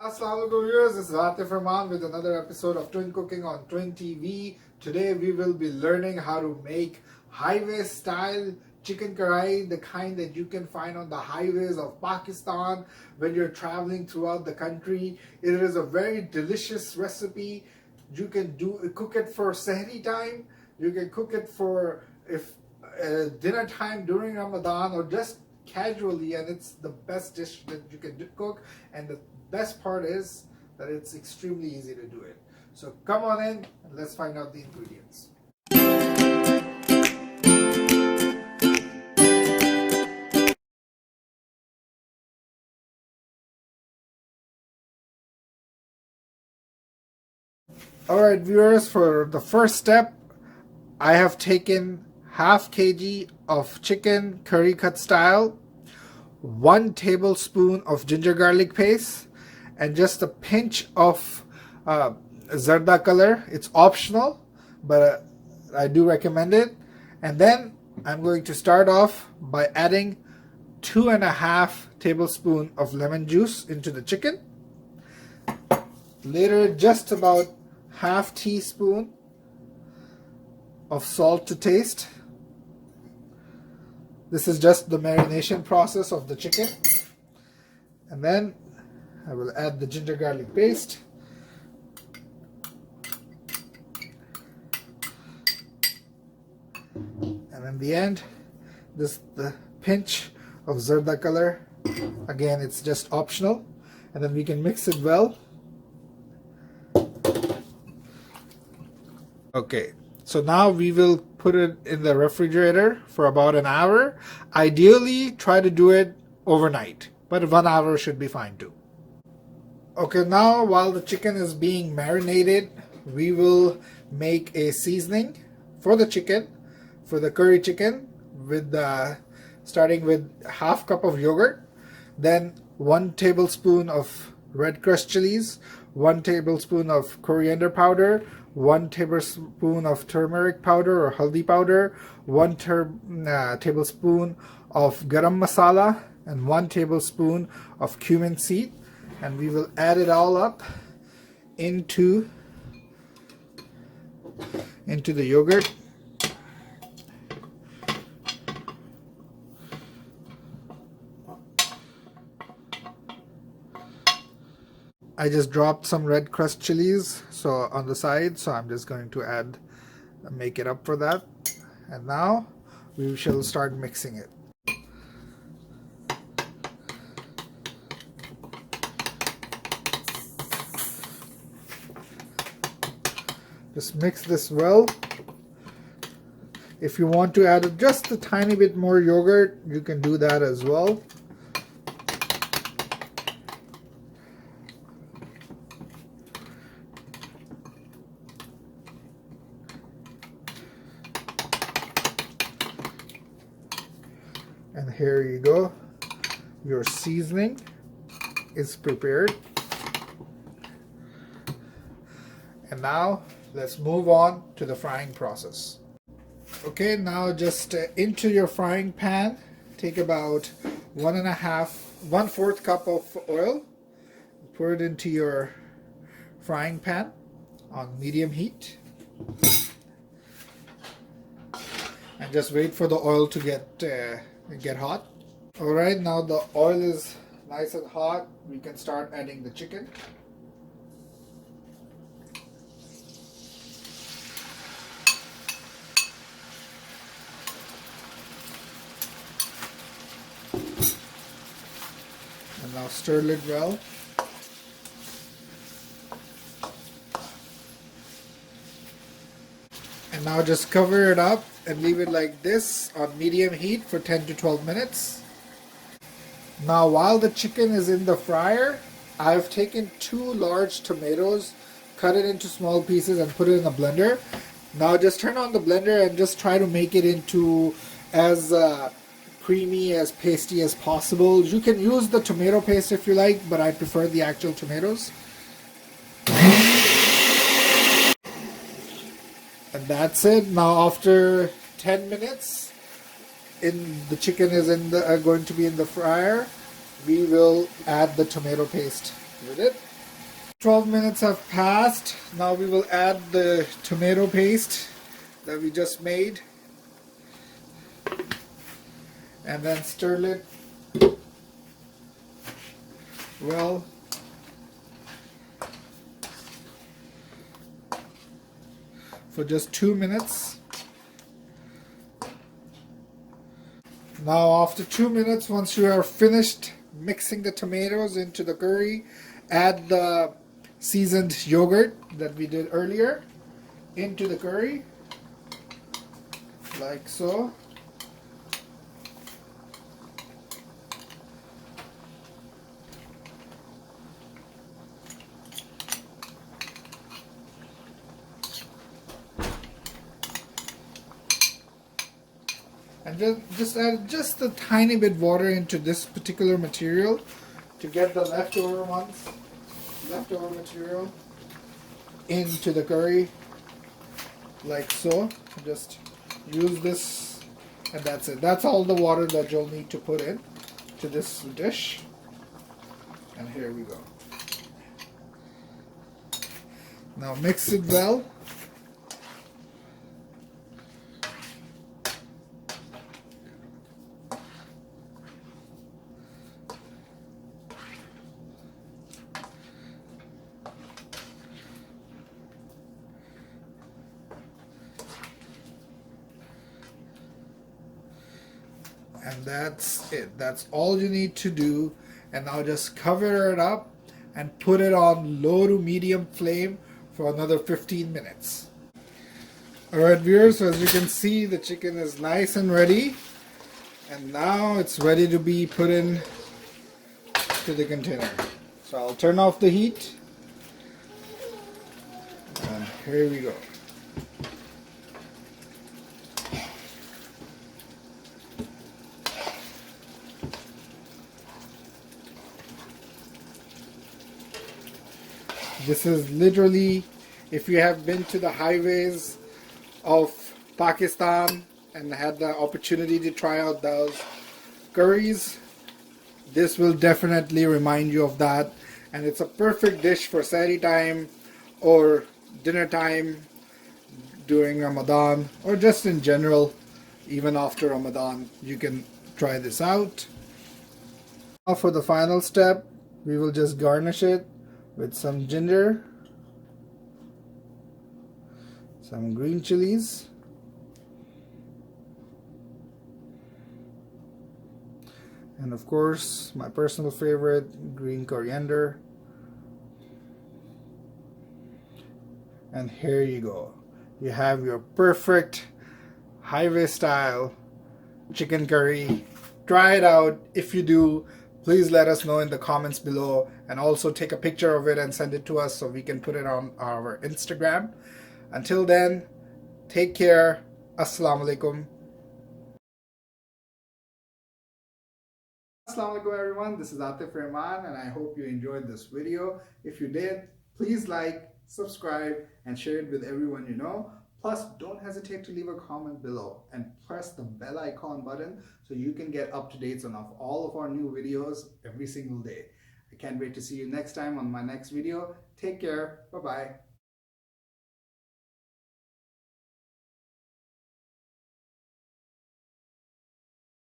Assalamualaikum viewers, this is Atif Rahman with another episode of Twin Cooking on Twin TV. Today we will be learning how to make highway style chicken karahi, the kind that you can find on the highways of Pakistan when you're traveling throughout the country. It is a very delicious recipe. You can cook it for sehri time, you can cook it for dinner time during Ramadan, or just casually, and it's the best dish that you can cook. And the best part is that it's extremely easy to do it. So come on in and let's find out the ingredients. Alright viewers, for the first step, I have taken half kg of chicken curry cut style, 1 tablespoon of ginger garlic paste, and just a pinch of zarda color. It's optional, but I do recommend it. And then I'm going to start off by adding 2.5 tablespoons of lemon juice into the chicken. Later, just about half teaspoon of salt to taste. This is just the marination process of the chicken. And then I will add the ginger garlic paste. And in the end, the pinch of zarda color. Again, it's just optional. And then we can mix it well. Okay, so now we will put it in the refrigerator for about an hour. Ideally, try to do it overnight, but 1 hour should be fine too. Okay, now while the chicken is being marinated, we will make a seasoning for the chicken, for the curry chicken, with starting with half cup of yogurt, then 1 tablespoon of red crushed chilies, 1 tablespoon of coriander powder, 1 tablespoon of turmeric powder or haldi powder, 1 tablespoon of garam masala, and 1 tablespoon of cumin seed. And we will add it all up into the yogurt. I just dropped some red crushed chilies on the side, so I'm just going to make it up for that. And now we shall start mixing it. Just mix this well. If you want to add just a tiny bit more yogurt, you can do that as well. And here you go. Your seasoning is prepared. And now let's move on to the frying process. Okay, now just into your frying pan, take about 1/4 cup of oil. Pour it into your frying pan on medium heat. And just wait for the oil to get hot. Alright, now the oil is nice and hot. We can start adding the chicken. And now stir it well. And now just cover it up and leave it like this on medium heat for 10 to 12 minutes. Now while the chicken is in the fryer, I've taken 2 large tomatoes, cut it into small pieces and put it in a blender. Now just turn on the blender and just try to make it into as creamy, as pasty as possible. You can use the tomato paste if you like, but I prefer the actual tomatoes. And that's it. Now after 10 minutes, the chicken is going to be in the fryer. We will add the tomato paste with it. 12 minutes have passed. Now we will add the tomato paste that we just made and then stir it well. For just 2 minutes. Now after 2 minutes, once you are finished mixing the tomatoes into the curry, add the seasoned yogurt that we did earlier into the curry, like so. And just add just a tiny bit water into this particular material to get the leftover material into the curry, like so. Just use this and that's it. That's all the water that you'll need to put in to this dish. And here we go. Now mix it well. And that's it. That's all you need to do. And now just cover it up and put it on low to medium flame for another 15 minutes. Alright viewers, so as you can see, the chicken is nice and ready. And now it's ready to be put in to the container. So I'll turn off the heat. And here we go. This is literally, if you have been to the highways of Pakistan and had the opportunity to try out those curries, this will definitely remind you of that. And it's a perfect dish for sehri time or dinner time during Ramadan, or just in general, even after Ramadan, you can try this out. Now for the final step, we will just garnish it with some ginger, some green chilies, and of course my personal favorite, green coriander. And here you go. You have your perfect highway style chicken curry. Try it out. If you do, please let us know in the comments below, and also take a picture of it and send it to us so we can put it on our Instagram. Until then, take care. Assalamu alaikum. Assalamu alaikum everyone. This is Atif Rahman and I hope you enjoyed this video. If you did, please like, subscribe and share it with everyone you know. Plus, don't hesitate to leave a comment below and press the bell icon button so you can get up-to-dates on all of our new videos every single day. I can't wait to see you next time on my next video. Take care. Bye-bye.